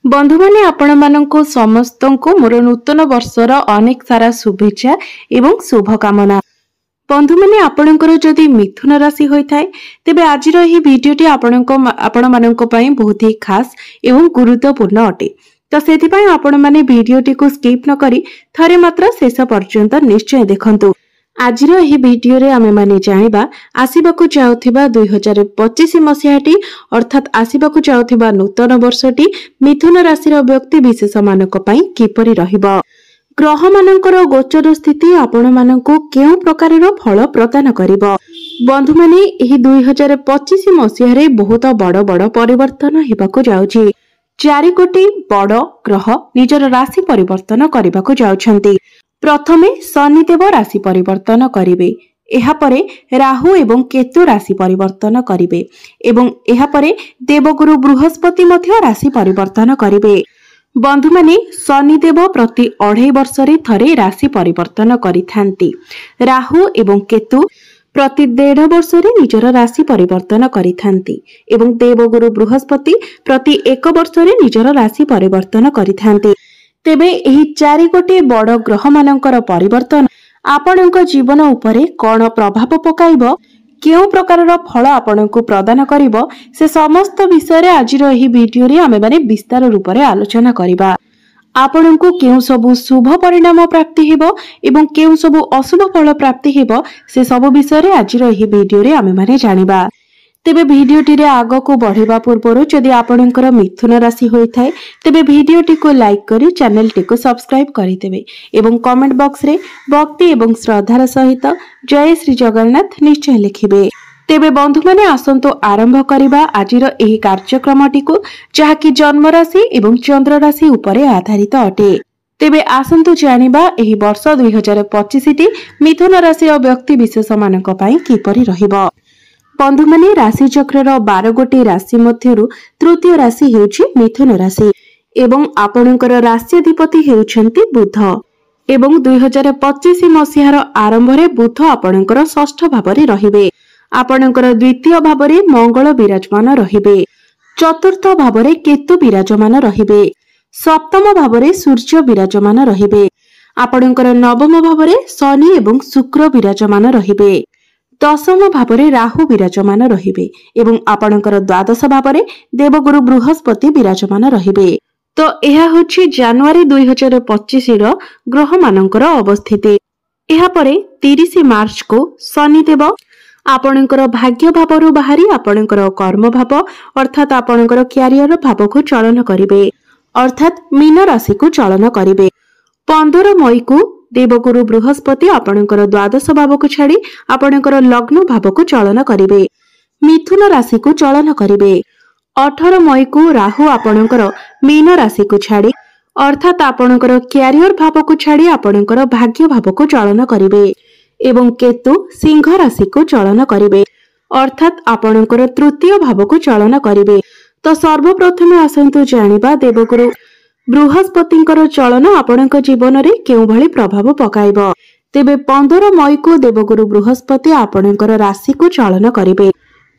बंधु माने आपण माननको समस्तको मोर नूतन वर्षर अनेक सारा शुभेच्छा एवं शुभकामना। बंधु माने आपणकर जदि मिथुन राशि होइथाय तेबे आजिर एही भिडियोटी आपण माननको पई बहुत ही खास एवं गुरुत्वपूर्ण अटे। तो सेति आपण माने भिडियोटी को स्किप न करी थरे मात्र शेष पर्यंत निश्चय देखंतु। आजिर एही भिडियो रे आमे माने जानिबा आसीबाकु जाउथिबा 2025 मसियाटी अर्थात आसीबाकु जाउथिबा नूतन वर्षटी मिथुन राशि रो व्यक्ति विशेष मानक पई किपरि रहिबो। ग्रह मानकर गोचर स्थिति आपण मानकु केउ प्रकार रो फल प्रदान करिवो। बंधु माने एही 2025 मसिया रे बहुत बड़ बड़ परिवर्तन हेबाकु जाउछि। 4 कोटी बड़ ग्रह निजर राशि परिवर्तन करिबाकु जाउछन्ति। प्रथमे शनिदेव राशि परिवर्तन करिवे, एहा परे राहु एवं केतु राशि परिवर्तन करिवे एवं एहा परे देवगुरु बृहस्पति मध्य राशि परिवर्तन करिवे। बंधु माने शनिदेव प्रति 2.5 वर्ष रे थरे राशि परिवर्तन करिथांती। राहु एवं केतु प्रति 1.5 वर्ष रे निजर राशि परिवर्तन करिथांती एवं देवगुरु बृहस्पति प्रति 1 वर्ष रे निजर राशि परिवर्तन करिथांती। तेबे एही 4 कोटी बड़ ग्रह मानकर परिवर्तन आपणक जीवन उपरे कोन प्रभाव पकाइबो, केउ प्रकारर फल आपणकु प्रदान करिवो, से समस्त विषय रे आजिर एही भिडियो रे आमे माने विस्तार रूप रे आलोचना करिबा। आपणकु केउ सबु शुभ परिणाम प्राप्ति हेबो एवं केउ सबु अशुभ फल प्राप्ति हेबो, से सब विषय रे आजिर एही भिडियो रे आमे माने जानिबा। तेबे भिडियोटी रे आगो को बढ़िबा पूर्वरु जदि आपणकर मिथुन राशि होइथाय तेबे भिडियोटी को लाइक करी चैनल टी को सब्सक्राइब करि देबे एवं कमेंट बॉक्स रे भक्ति एवं श्रद्धार सहित जय श्री जगन्नाथ निश्चय लिखिबे। तेबे बंधु माने आसंतो आरंभ करिबा आजिर एही कार्यक्रमटी को जहाकी जन्म राशि एवं चंद्र राशि उपरे आधारित अटे। तेबे आसंतो जानिबा एही वर्ष 2025 टी मिथुन राशि व्यक्ति विशेष मानक पई किपरि रहिबो। बंधु माने राशि चक्रर 12 गोटी राशि मध्यरु तृतीय राशि हेउछि मिथुन राशि एवं आपणकर राष्ट्राधिपति हेउछन्ति बुध एवं 2025 मसिहार आरंभ रे बुध आपणकर षष्ठ भाव रे रहिबे। आपणकर द्वितीय भाव रे मंगल विराजमान रहिबे, चतुर्थ भाव रे केतु विराजमान रहिबे, सप्तम भाव रे सूर्य विराजमान रहिबे, आपणकर नवम भाव रे शनि एवं शुक्र विराजमान रहिबे, दशम भाव रे राहु विराजमान रहिबे एवं आपणकर द्वादश भाव रे देवगुरु बृहस्पति विराजमान रहिबे। तो एहा होछि जनवरी 2025 रो ग्रह मानकर अवस्थिति। एहा परे 30 मार्च को शनिदेव आपणकर भाग्य भावरु बाहरी आपणकर कर्म भाव अर्थात आपणकर क्यारियर भाव को चलन करिवे अर्थात मीन राशि को चलन करिवे। 15 मई को देवगुरु बृहस्पति आपणकर द्वादश भाव को छाड़ी आपणकर लग्न भाव को चलन करिवे, मिथुन राशि को चलन करिवे। 18 मई को राहु आपणकर मीन राशि को छाड़ी अर्थात आपणकर क्यारियर भाव को छाड़ी आपणकर भाग्य भाव को चलन करिवे एवं केतु सिंह राशि को चलन करिवे अर्थात आपणकर तृतीय भाव को चलन करिवे। तो सर्वप्रथम आसंतु जानिबा देवगुरु बृहस्पतिंकर चलन आपणक जीवन रे केउ भली प्रभाव पकाइबो। तेबे 15 मई को देवगुरु बृहस्पति आपणकर राशि को चलन करिवे।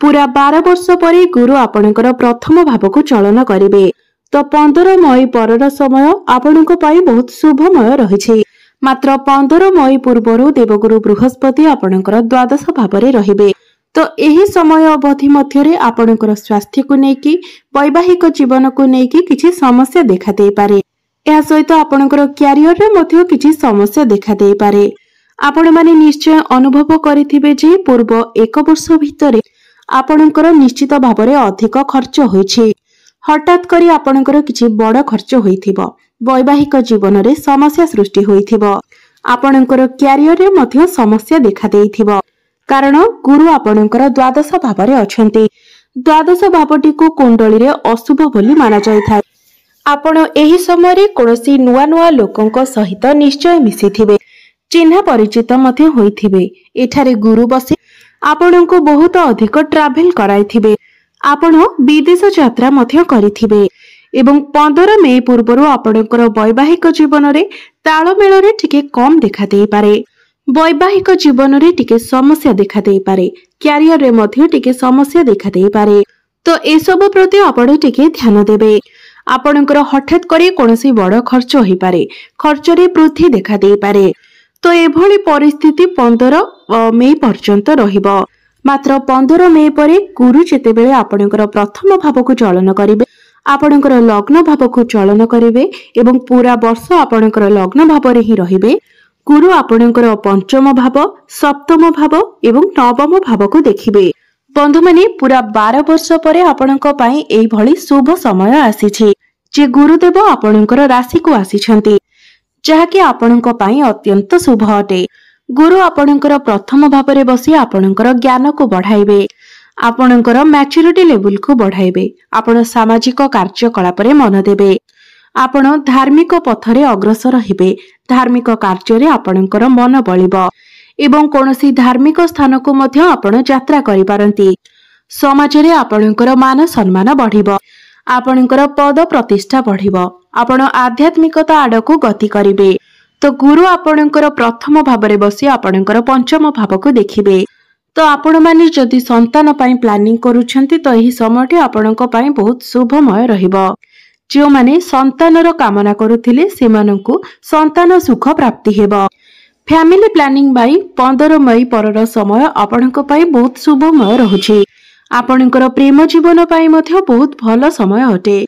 पूरा 12 वर्ष परे गुरु आपणकर प्रथम भाव को चलन करिवे। तो 15 मई परर समय आपणक पई बहुत शुभमय रहिछि। मात्र 15 मई पूर्वरु देवगुरु बृहस्पति आपणकर द्वादश भाव रे रहिबे। तो एही समय अवधि मध्यरे आपणकर स्वास्थ्य को नेकी वैवाहिक जीवन को नेकी किछि समस्या देखा देई पारे। एहा सहित आपणकर क्यारियर रे मध्य किछि समस्या देखा देई पारे। आपण माने निश्चय अनुभव करिथिबे जे पूर्व 1 वर्ष भितरे आपणकर निश्चित भाव रे अधिक खर्च होइछि। हठात करी आपणकर किछि बड़ खर्च होइथिबो, वैवाहिक जीवन रे समस्या सृष्टि होइथिबो, आपणकर क्यारियर रे मध्य समस्या देखा देइथिबो कारण गुरु आपणकर द्वादश भाव रे अछंती। द्वादश भावटी को कुंडली रे अशुभ बोली माना जायथाय। आपण एही समय रे कोनोसी नुआ नुआ लोकंक सहित निश्चय मिसिथिबे, चिन्ह परिचित मध्य होइथिबे। एठारे गुरु बसे आपणको बहुत अधिक ट्रैवल कराइथिबे, आपण विदेश यात्रा मध्य करिथिबे एवं 15 मई पूर्वरु आपणकर वैवाहिक जीवन रे ताळमेळ रे टिके कम देखा देई पारे। वैवाहिक जीवन रे टिके समस्या देखा देई पारे, क्यारियर रे मध्य टिके समस्या देखा देई पारे। तो ए सब प्रति आपण टिके ध्यान देबे। आपणकर हठात करी कोनोसी बड़ खर्च हो पारे, खर्चरे वृद्धि देखा दे पारे। तो एभली परिस्थिति 15 मई पर्यंत रहिबो। मात्र 15 मई परे गुरु जेतेबेले आपणकर प्रथम भावको चलन करिवे, आपणकर लग्न भावको चलन करिवे एवं पूरा वर्ष आपणकर लग्न भावरे ही रहिबे। गुरु आपणकर पंचम भाव, सप्तम भाव एवं नवम भाव को देखिबे। बंधु माने पूरा 12 वर्ष परे आपणक पई एई भली शुभ समय आसीछि जे गुरुदेव आपणकर राशि को आसीछंती, जहाँकि आपणक पई अत्यंत शुभ अटे। गुरु आपणकर प्रथम भावरे बसी आपणकर ज्ञान को बढ़ाइबे, आपणकर मैच्योरिटी लेवल को बढ़ाइबे, आपण सामाजिक कार्यकलाप रे मन देबे, आपण धार्मिक पथरे अग्रसर हेबे, धार्मिक कार्य रे आपणकर मन बळिबो एवं कोनोसी धार्मिक स्थान को मध्य आपण यात्रा करि पारंती। समाज रे आपणकर मान सम्मान बढ़िबो, आपणकर पद प्रतिष्ठा बढ़िबो, आपण आध्यात्मिकता आडको गति करिवे। तो गुरु आपणकर प्रथम भावरे बसी आपणकर पंचम भाव को देखिबे। तो आपण माने जदि संतान पई प्लानिंग करूछंती तो एही समयटी आपणक पई बहुत शुभमय रहिबो। जो माने संतानर कामना करुथिले सेमानंकु संतान सुख प्राप्ति हेबो। फैमिली प्लानिंग बाई 15 मई परर समय आपणक पई बहुत शुभमय रहुछि। आपणकर प्रेम जीवन पई मध्य बहुत भल समय अटे।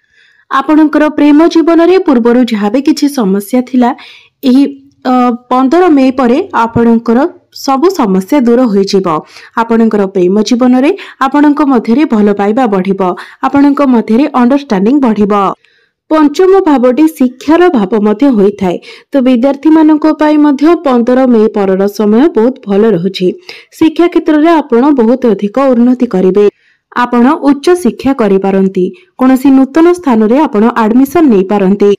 आपणकर प्रेम जीवन रे पूर्वरु जहाबे किछि समस्या थिला, एही 15 मई परे आपणकर सबु समस्या दूर होई जिवो। आपणकर प्रेम जीवन रे आपणक मध्य रे भल पाइबा बढ़िबो, आपणक मध्य रे अंडरस्टैंडिंग बढ़िबो। पंचम भावटी शिक्षार भाव मध्य होई थाए। तो विद्यार्थी मानको पाई मध्य 15 मई परर समय बहुत भल रहुछि। शिक्षा क्षेत्र रे आपण बहुत अधिक उन्नति करिवे, आपण उच्च शिक्षा करि पारंती, कोनोसी नूतन स्थान रे आपण एडमिशन नै पारंती।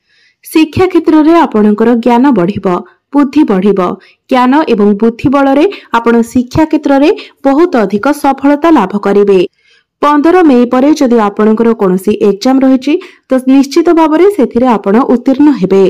शिक्षा क्षेत्र रे आपणकर ज्ञान बढ़िबो, बुद्धि बढ़िबो, ज्ञान एवं बुद्धि बल रे आपण शिक्षा क्षेत्र रे बहुत अधिक सफलता लाभ करिवे। 15 मई परे जदि आपणकर कोनोसी एग्जाम रहिछि तो निश्चित भाबरे सेथिरे आपण उत्तीर्ण हेबे।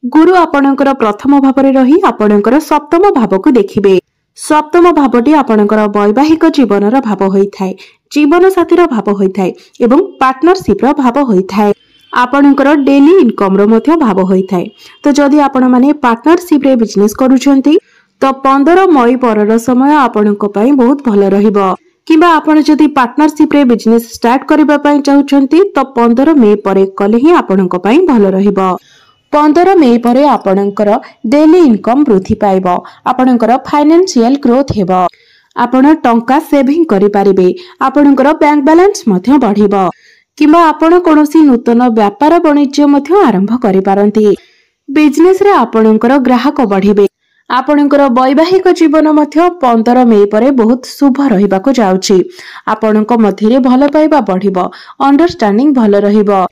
गुरु आपणकर प्रथम भावरे रही आपणकर सप्तम भाव को देखिबे। सप्तम भावटी आपणकर वैवाहिक जीवनर भाव होइथाय, जीवन साथीर भाव होइथाय एवं पार्टनरशिप र भाव होइथाय। आपणकर डेली इनकम रो मध्य भाव होइथाय। तो जदि आपण माने पार्टनरशिप रे बिजनेस करूछंती तो 15 मई परर समय आपणक पई बहुत भल रहिबो। किबा आपण जदि पार्टनरशिप रे बिजनेस स्टार्ट करिबा पई चाहुछंती तो 15 मई परे कले ही आपणक पई भल रहिबो। 15 मई परे आपणकर डेली इनकम वृद्धि पाइबो, आपणकर फाइनेंशियल ग्रोथ हेबो, आपण टंका सेविंग करि पारिबे, आपणकर बैंक बैलेंस मध्य बढ़िबो, किबा आपण कोनोसी नूतन व्यापार वाणिज्य मध्य आरंभ करि पारंती। बिजनेस रे आपणकर ग्राहक बढ़िबे। आपणकर वैवाहिक जीवन मध्य 15 मई परे बहुत शुभ रहिबाको जाउछि। आपणक मध्यरे भल पाइबा बढ़िबो, अंडरस्टैंडिंग भल रहिबो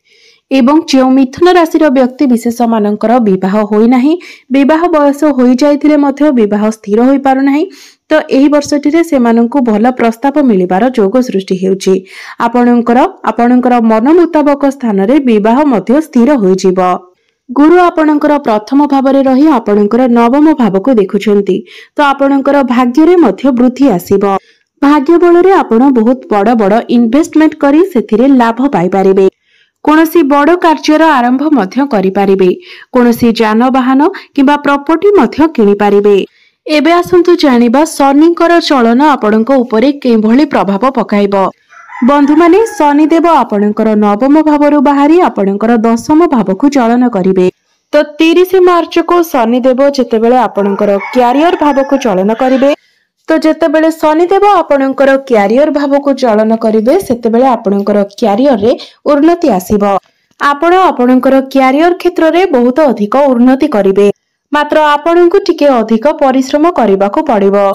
एवं जो मिथुन राशि व्यक्ति विशेष मानकर विवाह होई नाही, विवाह बयस होई जाइथिले मध्य विवाह स्थिर होई पारु नाही, तो एही वर्षटिरे सेमानंकु भल प्रस्ताव मिलिबार जोग सृष्टि हेउछि। आपणकर मन मुताबक स्थान रे विवाह मध्य स्थिर होई जिवो। गुरु आपणकर प्रथम भावरे रही आपणकर नवम भाव को देखुछंती, तो आपणकर भाग्य रे मध्य वृद्धि आसीबो। भाग्य बल रे आपण बहुत बड़ बड़ इन्वेस्टमेंट करी सेथिरे लाभ पाई पारिबे। कोनोसी बड़ कार्यर आरंभ मध्य करि पारिबे, कोनोसी जानवाहन किबा प्रॉपर्टी मध्य किनि पारिबे। एबे आसंतु जानिबा शनिकर चलन आपणक उपरे केभली प्रभाव पकाइबो। बंधु माने शनिदेव आपणकर नवम भावरु बाहरी आपणकर दशम भाव को चलन करिवे। तो 30 मार्च को शनिदेव जेतेबेले आपणकर कैरियर भाव को चलन करिवे, तो जेतेबेले शनिदेव आपणकर कैरियर भाव को चलन करिवे सेतेबेले आपणकर कैरियर रे उन्नति आसीबो। आपण आपणकर कैरियर क्षेत्र रे बहुत अधिक उन्नति करिवे, मात्र आपणको टिके अधिक परिश्रम करबाको पड़िबो।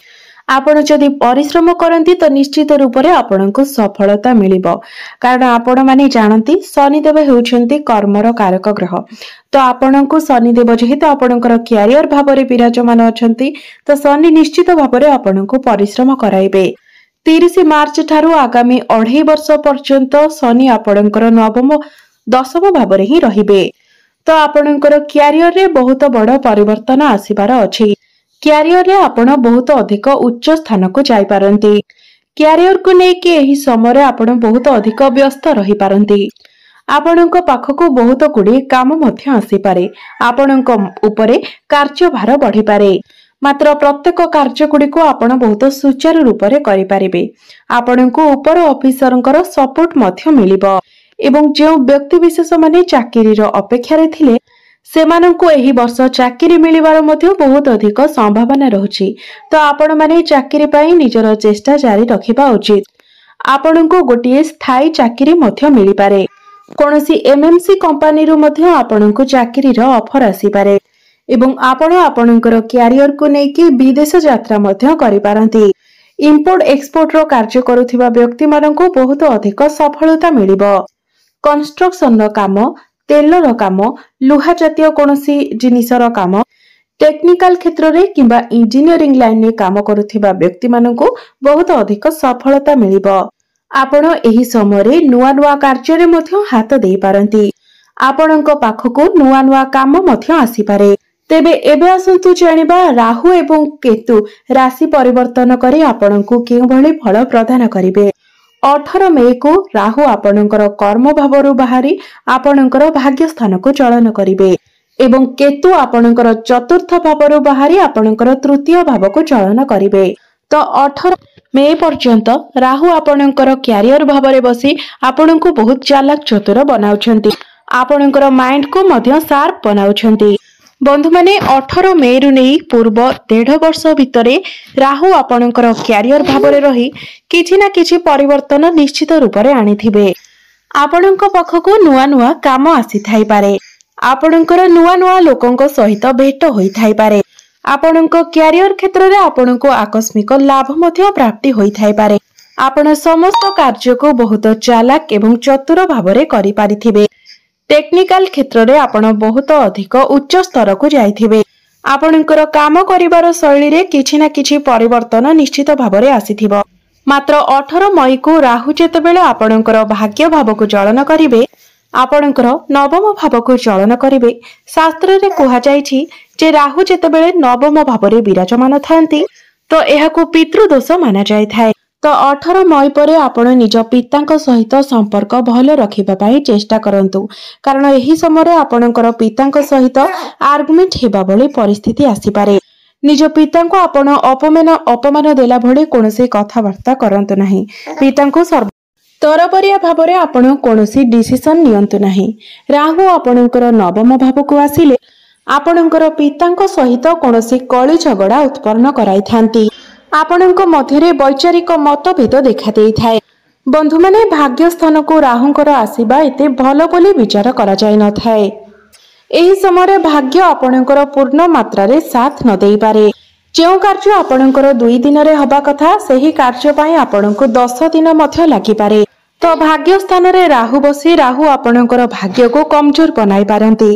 आपण जदि परिश्रम करंती तो निश्चित रूप से आपनको सफलता मिलिबो, कारण आपण माने जानती शनिदेव हेउछंती कर्मर कारक ग्रह। तो आपनको शनिदेव जेहेतु आपणकर कैरियर भाव में विराजमान अछंती, तो शनि निश्चित भाव में आपनको परिश्रम कराइबे। 30 मार्च ठारू आगामी 2.5 वर्ष पर्यंत शनि आपणकर नवम दशम भाव में ही रहिबे। तो आपणकर कैरियर रे बहुत बड़ परिवर्तन आसीबार अछि। कैरियर रे आपण बहुत अधिक उच्च स्थान को जाई पारंती। कैरियर को लेके एही समय आपण बहुत अधिक व्यस्त रही पारंती। ଆପଣଙ୍କ ପାଖକୁ ବହୁତ ଗୁଡ଼ିଏ କାମ ମଧ୍ୟ ଆସିପାରେ। ଆପଣଙ୍କ ଉପରେ କାର୍ଯ୍ୟଭାର ବଢ଼ିପାରେ। ମାତ୍ର ପ୍ରତ୍ୟେକ କାର୍ଯ୍ୟଗୁଡ଼ିକୁ ଆପଣ ବହୁତ ସୁଚାରୁ ରୂପରେ କରିପାରିବେ। ଆପଣଙ୍କୁ ଉପର ଅଫିସରଙ୍କର ସପୋର୍ଟ ମଧ୍ୟ ମିଳିବ ଏବଂ ଯେଉଁ ବ୍ୟକ୍ତିବିଶେଷ ମାନେ ଚାକିରିର ଅପେକ୍ଷାରେ ଥିଲେ ସେମାନଙ୍କୁ ଏହି ବର୍ଷ ଚାକିରି ମିଳିବାର ମଧ୍ୟ ବହୁତ ଅଧିକ ସମ୍ଭାବନା ରହୁଛି। ତ ଆପଣମାନେ ଚାକିରି ପାଇଁ ନିଜର ଚେଷ୍ଟା ଜାରି ରଖିବା ଉଚିତ। ଆପଣଙ୍କୁ ଗୋଟିଏ ସ୍ଥାୟୀ ଚାକିରି ମଧ୍ୟ ମିଳିପାରେ। କୌଣସି MNC କମ୍ପାନୀରୁ ମଧ୍ୟ ଆପଣଙ୍କୁ ଚାକିରିର ଅଫର ଆସିପାରେ ଏବଂ ଆପଣ ଆପଣଙ୍କର କ୍ୟାରିୟରକୁ ନେଇକି ବିଦେଶ ଯାତ୍ରା ମଧ୍ୟ କରିପାରନ୍ତି। ଇମ୍ପୋର୍ଟ ଏକ୍ସପୋର୍ଟର କାର୍ଯ୍ୟ କରୁଥିବା ବ୍ୟକ୍ତିମାନଙ୍କୁ ବହୁତ ଅଧିକ ସଫଳତା ମିଳିବ। କନଷ୍ଟ୍ରକ୍ସନର କାମ, ତେଲର କାମ, ଲୁହା ଜାତୀୟ କୌଣସି ଜିନିଷର କାମ, ଟେକ୍ନିକାଲ କ୍ଷେତ୍ରରେ କିମ୍ବା ଇଞ୍ଜିନିୟରିଂ ଲାଇନରେ କାମ କରୁଥିବା ବ୍ୟକ୍ତିମାନଙ୍କୁ ବହୁତ ଅଧିକ ସଫଳତା ମିଳିବ। ଆପଣ ଏହି ସମୟରେ ନୂଆ ନୂଆ କାର୍ଯ୍ୟରେ ମଧ୍ୟ ହାତ ଦେଇପାରନ୍ତି। ଆପଣଙ୍କ ପାଖକୁ ନୂଆ ନୂଆ କାମ ମଧ୍ୟ ଆସିପାରେ। ତେବେ ଏବେ ଆସନ୍ତୁ ଜାଣିବା ରାହୁ ଏବଂ କେତୁ ରାଶି ପରିବର୍ତ୍ତନ କରି ଆପଣଙ୍କୁ କେଉଁଭଳି ଫଳ ପ୍ରଦାନ କରିବେ। 18 ମେକୁ ରାହୁ ଆପଣଙ୍କର କର୍ମ ଭାବରୁ ବାହାରି ଆପଣଙ୍କର ଭାଗ୍ୟ ସ୍ଥାନକୁ ଚଳନ କରିବେ ଏବଂ କେତୁ ଆପଣଙ୍କର ଚତୁର୍ଥ ଭାବରୁ ବାହାରି ଆପଣଙ୍କର ତୃତୀୟ ଭାବକୁ ଚଳନ କରିବେ। ତ 18 ମେ ପର୍ଯ୍ୟନ୍ତ ରାହୁ ଆପଣଙ୍କର କ୍ୟାରିୟର ଭାବରେ ବସି ଆପଣଙ୍କୁ ବହୁତ ଚାଲାକ ଚତୁର ବନାଉଛନ୍ତି। ଆପଣଙ୍କର ମାଇଣ୍ଡକୁ ମଧ୍ୟ ସାର୍ପ ବନାଉଛନ୍ତି। ବନ୍ଧୁମାନେ 18 ମେରୁ ନେଇ ପୂର୍ବ 1.5 ବର୍ଷ ଭିତରେ ରାହୁ ଆପଣଙ୍କର କ୍ୟାରିୟର ଭାବରେ ରହି କିଛି ନା କିଛି ପରିବର୍ତ୍ତନ ନିଶ୍ଚିତ ରୂପରେ ଆଣିଥିବେ। ଆପଣଙ୍କ ପାଖକୁ ନୂଆ ନୂଆ କାମ ଆସିଥାଇପାରେ। ଆପଣଙ୍କର ନୂଆ ନୂଆ ଲୋକଙ୍କ ସହିତ ଭେଟ ହୋଇଥାଇପାରେ। ଆପଣଙ୍କ କ୍ୟାରିୟର କ୍ଷେତ୍ରରେ ଆପଣଙ୍କୁ ଆକସ୍ମିକ ଲାଭ ମଧ୍ୟ ପ୍ରାପ୍ତି ହୋଇଥାଇପାରେ। ଆପଣ ସମସ୍ତ କାର୍ଯ୍ୟକୁ ବହୁତ ଚାଲାକ ଏବଂ ଚତୁର ଭାବରେ କରିପାରିଥିବେ। ଟେକ୍ନିକାଲ କ୍ଷେତ୍ରରେ ଆପଣ ବହୁତ ଅଧିକ ଉଚ୍ଚ ସ୍ତରକୁ ଯାଇଥିବେ। ଆପଣଙ୍କର କାମ କରିବାର ଶୈଳୀରେ କିଛି ନା କିଛି ପରିବର୍ତ୍ତନ ନିଶ୍ଚିତ ଭାବରେ ଆସିଥିବ। ମାତ୍ର 18 ମଇକୁ ରାହୁ ଯେତେବେଳେ ଆପଣଙ୍କର ଭାଗ୍ୟ ଭାବକୁ ଚଳନ କରିବେ, ଆପଣଙ୍କର ନବମ ଭାବକୁ ଚଳନ କରିବେ, ଶାସ୍ତ୍ରରେ କୁହାଯାଇଛି ଯେ ରାହୁ ଯେତେବେଳେ ନବମ ଭାବରେ ବିରାଜମାନ ଥାନ୍ତି ତ ଏହାକୁ ପିତୃଦୋଷ ମାନାଯାଇଥାଏ। ତ 18 ମଇ ପରେ ଆପଣ ନିଜ ପିତାଙ୍କ ସହିତ ସମ୍ପର୍କ ଭଲ ରଖିବା ପାଇଁ ଚେଷ୍ଟା କରନ୍ତୁ, କାରଣ ଏହି ସମୟରେ ଆପଣଙ୍କର ପିତାଙ୍କ ସହିତ ଆର୍ଗୁମେଣ୍ଟ ହେବା ଭଳି ପରିସ୍ଥିତି ଆସିପାରେ। ନିଜ ପିତାଙ୍କୁ ଆପଣ ଅପମାନ ଦେଲା ଭଳି କୌଣସି କଥାବାର୍ତ୍ତା କରନ୍ତୁ ନାହିଁ। ପିତାଙ୍କୁ ତରବରିଆ ଭାବରେ ଆପଣ କୌଣସି ଡିସିସନ ନିଅନ୍ତୁ ନାହିଁ। ରାହୁ ଆପଣଙ୍କର ନବମ ଭାବକୁ ଆସିଲେ ଆପଣଙ୍କର ପିତାଙ୍କ ସହିତ କୌଣସି କଳି ଝଗଡ଼ା ଉତ୍ପନ୍ନ କରାଇଥାନ୍ତି। ଆପଣଙ୍କ ମଧ୍ୟରେ ବୈଚାରିକ ମତଭେଦ ଦେଖା ଦେଇଥାଏ। ବନ୍ଧୁମାନେ, ଭାଗ୍ୟ ସ୍ଥାନକୁ ରାହୁଙ୍କର ଆସିବା ଏତେ ଭଲ ବୋଲି ବିଚାର କରାଯାଇନଥାଏ। ଏହି ସମୟରେ ଭାଗ୍ୟ ଆପଣଙ୍କର ପୂର୍ଣ୍ଣ ମାତ୍ରାରେ ସାଥ ନ ଦେଇପାରେ। ଯେଉଁ କାର୍ଯ୍ୟ ଆପଣଙ୍କର 2 ଦିନରେ ହେବା କଥା ସେହି କାର୍ଯ୍ୟ ପାଇଁ ଆପଣଙ୍କୁ 10 ଦିନ ମଧ୍ୟ ଲାଗିପାରେ। ତ ଭାଗ୍ୟ ସ୍ଥାନରେ ରାହୁ ବସି ରାହୁ ଆପଣଙ୍କର ଭାଗ୍ୟକୁ କମଜୋର ବନାଇ ପାରନ୍ତି।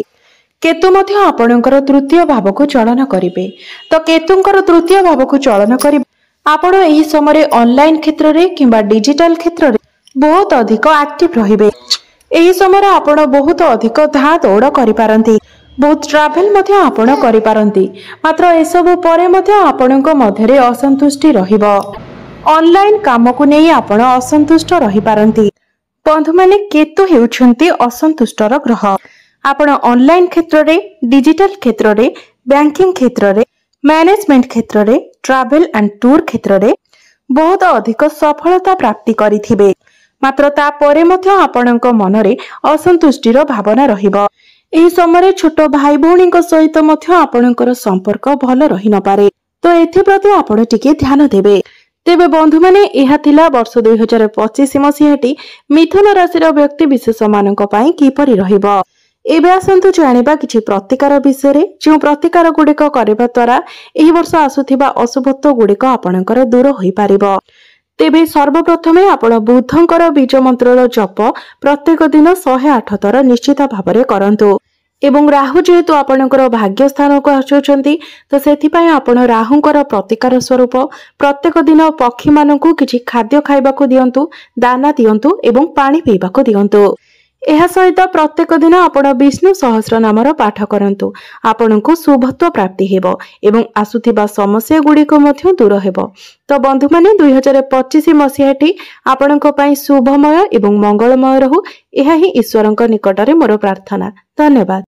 କେତୁ ମଧ୍ୟ ଆପଣଙ୍କର ତୃତୀୟ ଭାବକୁ ଚଳନ କରିବେ। ତ କେତୁଙ୍କର ତୃତୀୟ ଭାବକୁ ଚଳନ କରିବେ ଆପଣ ଏହି ସମୟରେ ଅନଲାଇନ କ୍ଷେତ୍ରରେ କିମ୍ବା ଡିଜିଟାଲ କ୍ଷେତ୍ରରେ ବହୁତ ଅଧିକ ଆକ୍ଟିଭ ରହିବେ। ଏହି ସମୟରେ ଆପଣ ବହୁତ ଅଧିକ ଧାଁ ଦୌଡ଼ କରିପାରନ୍ତି। ବହୁତ ଟ୍ରାଭେଲ ମଧ୍ୟ ଆପଣ କରିପାରନ୍ତି। ମାତ୍ର ଏସବୁ ପରେ ମଧ୍ୟ ଆପଣଙ୍କ ମଧ୍ୟରେ ଅସନ୍ତୁଷ୍ଟି ରହିବ। ଅନଲାଇନ କାମକୁ ନେଇ ଆପଣ ଅସନ୍ତୁଷ୍ଟ ରହିପାରନ୍ତି। ବନ୍ଧୁମାନେ, କେତୁ ହେଉଛନ୍ତି ଅସନ୍ତୁଷ୍ଟର ଗ୍ରହ। ଆପଣ ଅନଲାଇନ କ୍ଷେତ୍ରରେ, ଡିଜିଟାଲ କ୍ଷେତ୍ରରେ, ବ୍ୟାଙ୍କିଙ୍ଗ କ୍ଷେତ୍ରରେ, ମ୍ୟାନେଜମେଣ୍ଟ କ୍ଷେତ୍ରରେ, ଟ୍ରାଭେଲ ଆଣ୍ଡ ଟୁର କ୍ଷେତ୍ରରେ ବହୁତ ଅଧିକ ସଫଳତା ପ୍ରାପ୍ତି କରିଥିବେ। ମାତ୍ର ତାପରେ ମଧ୍ୟ ଆପଣଙ୍କ ମନରେ ଅସନ୍ତୁଷ୍ଟିର ଭାବନା ରହିବ। ଏହି ସମୟରେ ଛୋଟ ଭାଇ ଭଉଣୀଙ୍କ ସହିତ ମଧ୍ୟ ଆପଣଙ୍କର ସମ୍ପର୍କ ଭଲ ରହିନପାରେ। ତ ଏଥିପ୍ରତି ଆପଣ ଟିକେ ଧ୍ୟାନ ଦେବେ। ତେବେ ବନ୍ଧୁମାନେ, ଏହା ଥିଲା ବର୍ଷ 2025 ମସିହାଟି ମିଥୁନ ରାଶିର ବ୍ୟକ୍ତି ବିଶେଷ ମାନଙ୍କ ପାଇଁ କିପରି ରହିବ। ଏବେ ଆସନ୍ତୁ ଜାଣିବା କିଛି ପ୍ରତିକାର ବିଷୟରେ, ଯେଉଁ ପ୍ରତିକାର ଗୁଡିକ କରିବା ଦ୍ୱାରା ଏହି ବର୍ଷ ଆସୁଥିବା ଅଶୁଭତ୍ୱ ଗୁଡିକ ଆପଣଙ୍କର ଦୂର ହୋଇପାରିବ। ତେବେ ସର୍ବପ୍ରଥମେ ଆପଣ ବୁଧଙ୍କର ବୀଜ ମନ୍ତ୍ରର ଜପ ପ୍ରତ୍ୟେକ ଦିନ 108 ଥର ନିଶ୍ଚିତ ଭାବରେ କରନ୍ତୁ। ଏବଂ ରାହୁ ଯେହେତୁ ଆପଣଙ୍କର ଭାଗ୍ୟ ସ୍ଥାନକୁ ଆସୁଛନ୍ତି, ତ ସେଥିପାଇଁ ଆପଣ ରାହୁଙ୍କର ପ୍ରତିକାର ସ୍ୱରୂପ ପ୍ରତ୍ୟେକ ଦିନ ପକ୍ଷୀମାନଙ୍କୁ କିଛି ଖାଦ୍ୟ ଖାଇବାକୁ ଦିଅନ୍ତୁ, ଦାନା ଦିଅନ୍ତୁ ଏବଂ ପାଣି ପିଇବାକୁ ଦିଅନ୍ତୁ। ଏହା ସହିତ ପ୍ରତ୍ୟେକ ଦିନ ଆପଣ ବିଷ୍ଣୁ ସହସ୍ର ନାମର ପାଠ କରନ୍ତୁ। ଆପଣଙ୍କୁ ଶୁଭତ୍ୱ ପ୍ରାପ୍ତି ହେବ ଏବଂ ଆସୁଥିବା ସମସ୍ୟା ଗୁଡ଼ିକ ମଧ୍ୟ ଦୂର ହେବ। ତ ବନ୍ଧୁମାନେ 2025 ମସିହାଟି ଆପଣଙ୍କ ପାଇଁ ଶୁଭମୟ ଏବଂ ମଙ୍ଗଳମୟ ରହୁ। ଏହା ହିଁ ଈଶ୍ୱରଙ୍କ ନିକଟରେ ମୋର ପ୍ରାର୍ଥନା। ଧନ୍ୟବାଦ।